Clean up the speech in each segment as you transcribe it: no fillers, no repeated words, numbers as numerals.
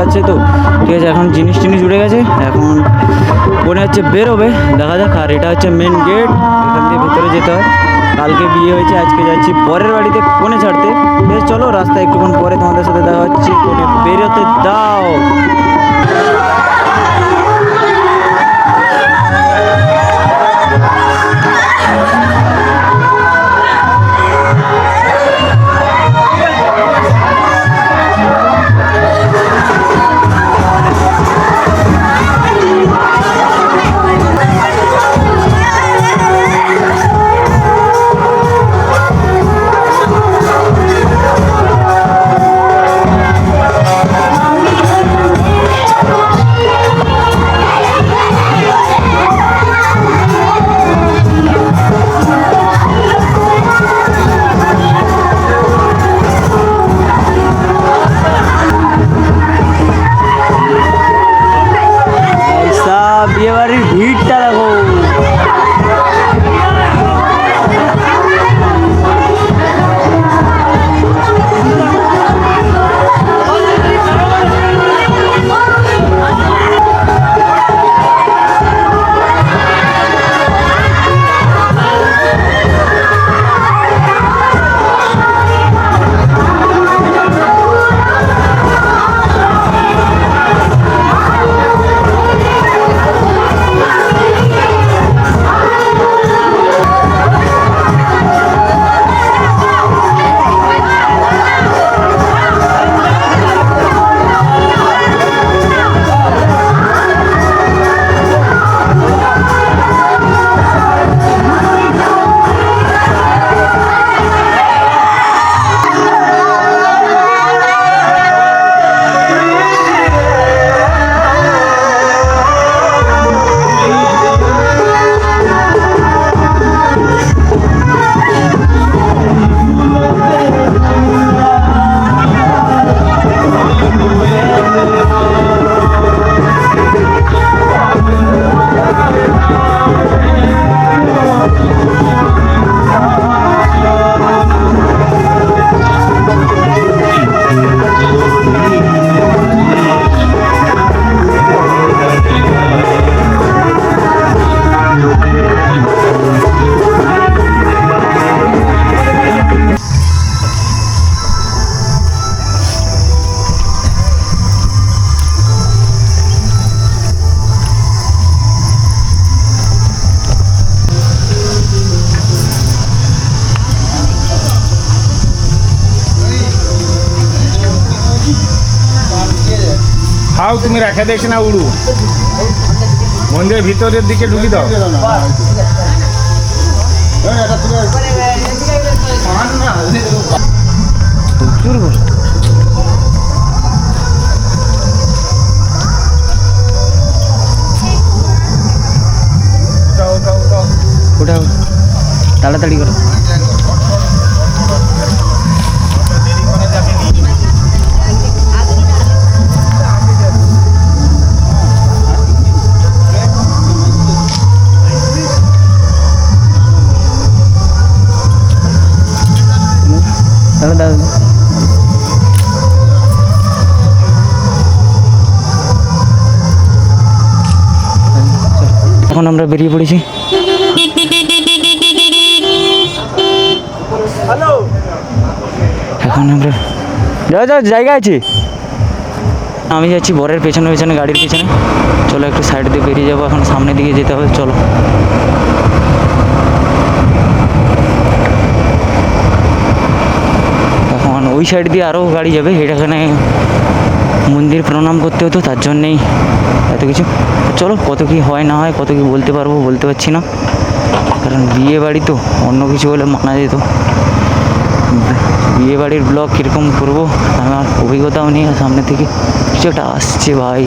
আছে তো ঠিক আছে। এখন জিনিস টিনিস উঠে গেছে, এখন মনে হচ্ছে বেরোবে, দেখা যাক। আর এটা হচ্ছে মেন গেট, এখান দিয়ে ভেতরে যেতে হয়। কালকে বিয়ে হয়েছে, আজকে যাচ্ছি পরের বাড়িতে কোণে ছাড়তে। বেশ চলো, রাস্তায় একটুক্ষণ পরে তোমাদের সাথে দেখা হচ্ছে। কোণে বেরোতে দাও। বিয়ে বাড়ির ভিড়টা দেখো। খাও, তুমি রেখে দেখছি না উড়ু মন্দিরের ভিতরের দিকে ঢুকি দাও। উঠাও, তাড়াতাড়ি করো। এখন আমরা বেরিয়ে পড়েছি। এখন আমরা যাও জায়গা আছে। আমি যাচ্ছি বরের পেছনে পেছনে, গাড়ির পেছনে। চলো একটু সাইড দিয়ে বেরিয়ে যাবো, এখন সামনের দিকে যেতে হবে। চলো এখন ওই সাইড দিয়ে আরও গাড়ি যাবে, এখানে মন্দির প্রণাম করতে হতো, তার জন্যেই এত কিছু। চলো কত কি হয় না হয়, কত কি বলতে পারবো বলতে পারছি না, কারণ বিয়ে বাড়ি তো, অন্য কিছু হলে মানা যেত। বিয়ে বাড়ির ব্লগ কীরকম করবো আমার অভিজ্ঞতাও নেই, সামনে থেকে কিছু একটা আসছে ভাই।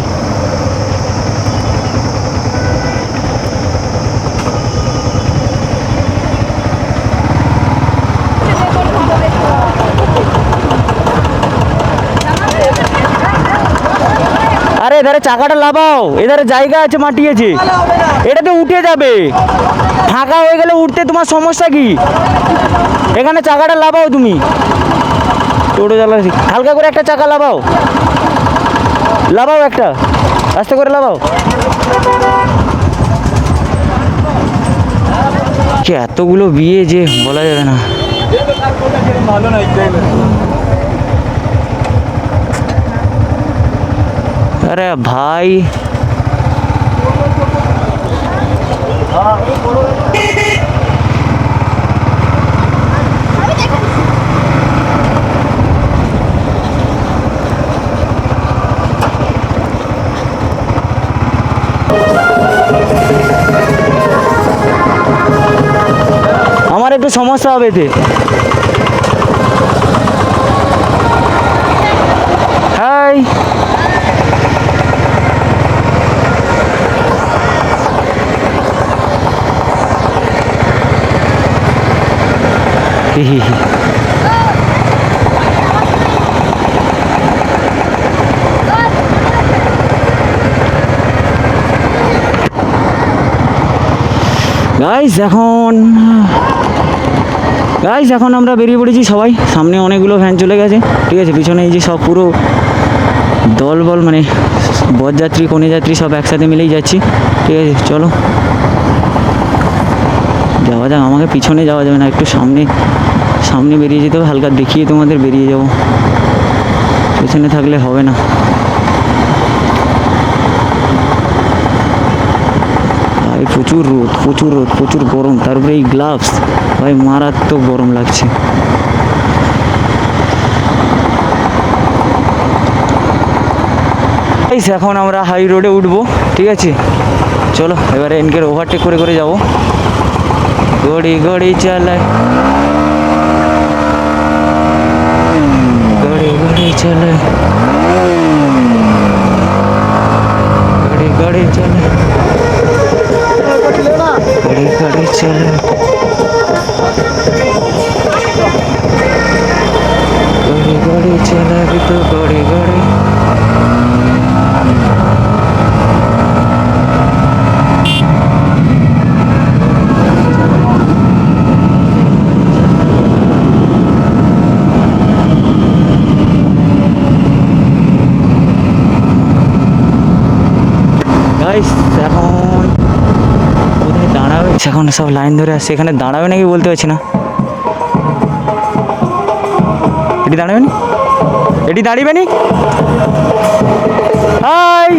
আরে এধারে চাকাটা লাগাও, এধারে জায়গা আছে, মাটি আছে, এটাতে উঠে যাবে। ফাঁকা হয়ে গেলে উঠতে তোমার সমস্যা কি? এখানে চাকাটা লাগাও তুমি, টোটো চালা হালকা করে একটা চাকা লাগাও। লাভাও একটা, আস্তে করে লাভাও। কি এতগুলো বিয়ে যে বলা যাবে না। আরে ভাই আমার একটু সমস্যা হবে এতে। হাই হি হি হি। গাইস এখন আমরা বেরিয়ে পড়েছি সবাই। সামনে অনেকগুলো ভ্যান চলে গেছে, ঠিক আছে। পিছনে এই যে সব পুরো দলবল, মানে বরযাত্রী কনে যাত্রী সব একসাথে মিলেই যাচ্ছি, ঠিক আছে। চলো যাওয়া যাক। আমাকে পিছনে যাওয়া যাবে না, একটু সামনে সামনে বেরিয়ে যেতে হবে। হালকা দেখিয়ে তোমাদের বেরিয়ে যাবো, পেছনে থাকলে হবে না। ভাই প্রচুর রোদ, প্রচুর রোদ, প্রচুর গরম, তার উপরে এই গ্লাভস, ভাই মারাত্মক গরম লাগছে। এখন আমরা হাই রোডে উঠবো, ঠিক আছে। চলো এবারে এনকের ওভারটেক করে করে যাবো। গড়ি গড়ি চালায়, গড়ি গড়ি চালায়, গড়ি গড়ি চালায়, গড়ি গড়ি চালায়, গড়ি গড়ি চালাবি তো গড়ি গড়ি। এখন কোথায় দাঁড়াবে, এখন সব লাইন ধরে আসছে। এখানে দাঁড়াবে নাকি বলতে পারছি না। এটি দাঁড়াবে নি, এটি দাঁড়িয়ে নি। হাই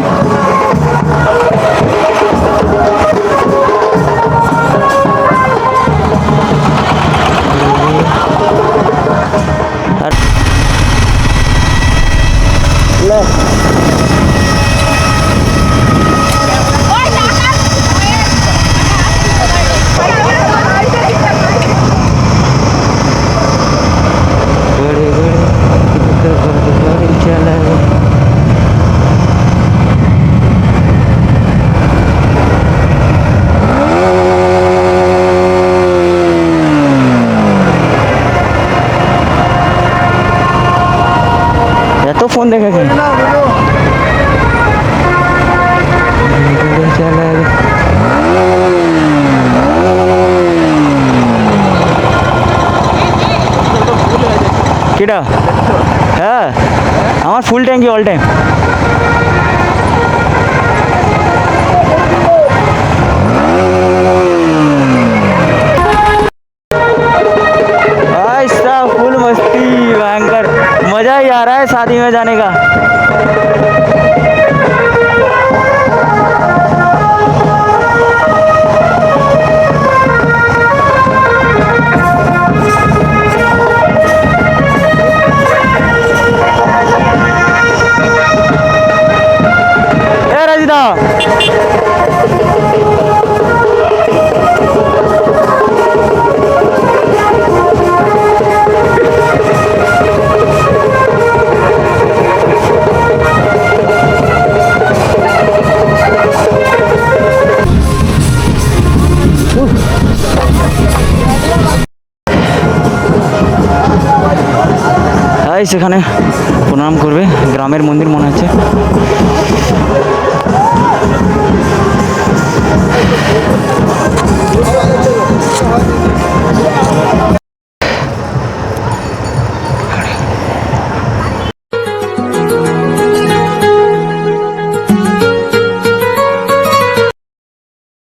এত ফোন দেখেছেন। কেটা? হ্যাঁ আমার ফুল ট্যাঙ্কি অল টাইম। फुल मस्ती भयंकर, मजा ही आ रहा है शादी में जाने का। ए रजिता সেখানে প্রণাম করবে, গ্রামের মন্দির মনে হচ্ছে।